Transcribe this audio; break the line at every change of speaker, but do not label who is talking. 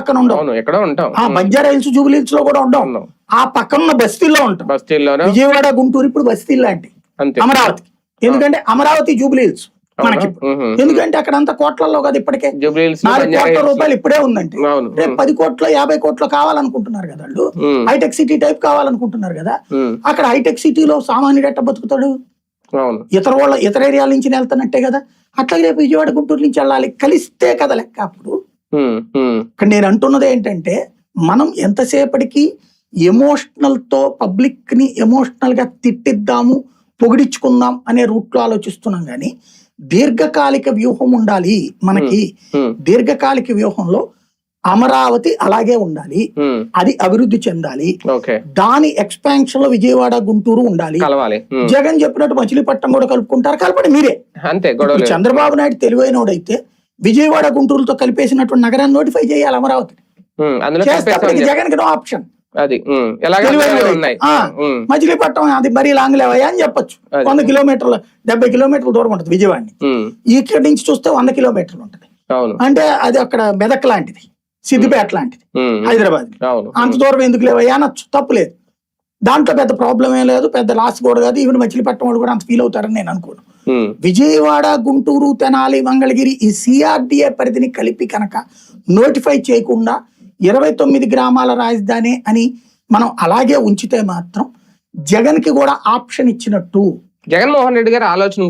పక్కన ఉండవు, Banjara hills jubilee hills లో కూడా ఉండవు, ఆ పక్కన ఉన్న బస్తీల్లో ఉంటాం. విజయవాడ గుంటూరు ఇప్పుడు బస్తీ లాంటి అమరావతికి, ఎందుకంటే అమరావతి జూబిలీ హిల్స్ మనకి, ఎందుకంటే అక్కడ అంతా కోట్లలో కదా ఇప్పటికే 4 కోట్ల రూపాయలు ఇప్పుడే ఉందంటే రేపు 10 కోట్లు 50 కోట్లు కావాలనుకుంటున్నారు కదా వాళ్ళు, హైటెక్ సిటీ టైప్ కావాలనుకుంటున్నారు కదా. అక్కడ హైటెక్ సిటీలో సామాన్యుడు ఎట్ట బతుకుతాడు, ఇతర ఏరియాల నుంచి వెళ్తానంటే కదా. అట్లాగే రేపు విజయవాడ గుంటూరు నుంచి వెళ్ళాలి, కలిస్తే కదా లెక్క. అప్పుడు ఇక్కడ నేను అంటున్నది ఏంటంటే, మనం ఎంతసేపటికి ఎమోషనల్ తో పబ్లిక్ ని ఎమోషనల్ గా తిట్టిద్దాము, పొగిడించుకుందాం అనే రూట్ లో ఆలోచిస్తున్నాం గానీ దీర్ఘకాలిక వ్యూహం ఉండాలి మనకి. దీర్ఘకాలిక వ్యూహంలో అమరావతి అలాగే ఉండాలి, అది అభివృద్ధి చెందాలి, దాని ఎక్స్పాన్షన్ లో విజయవాడ గుంటూరు ఉండాలి. జగన్ చెప్పినట్టు మచిలీపట్నం కూడా కలుపుకుంటారు, కలపండి మీరే. చంద్రబాబు నాయుడు తెలివైనోడైతే విజయవాడ గుంటూరుతో కలిపేసినటువంటి నగరాన్ని నోటిఫై చేయాలి అమరావతి. జగన్ కి నో ఆప్షన్. మచిలీపట్నం అది మరీ లాంగ్ లేవయ్యా అని చెప్పొచ్చు. 100 కిలోమీటర్లు 70 కిలోమీటర్ల దూరం ఉంటుంది విజయవాడని, ఇక్కడి నుంచి చూస్తే 100 కిలోమీటర్లు ఉంటది. అంటే అది అక్కడ మెదక్ లాంటిది, సిద్దిపేట లాంటిది, హైదరాబాద్. అంత దూరం ఎందుకు లేవయ్యా అనొచ్చు, తప్పు లేదు, దాంట్లో పెద్ద ప్రాబ్లం ఏం లేదు, పెద్ద లాస్ కూడా కాదు. ఈవెన్ మచిలీపట్నం వాళ్ళు కూడా అంత ఫీల్ అవుతారని నేను అనుకోను. విజయవాడ గుంటూరు తెనాలి మంగళగిరి ఈ సిఆర్డిఏ పరిధిని కలిపి కనుక నోటిఫై చేయకుండా 29 గ్రామాల రాజధాని అని మనం అలాగే ఉంచితే మాత్రం జగన్ కి కూడా ఆప్షన్ ఇచ్చినట్టు.
జగన్మోహన్ రెడ్డి గారి ఆలోచన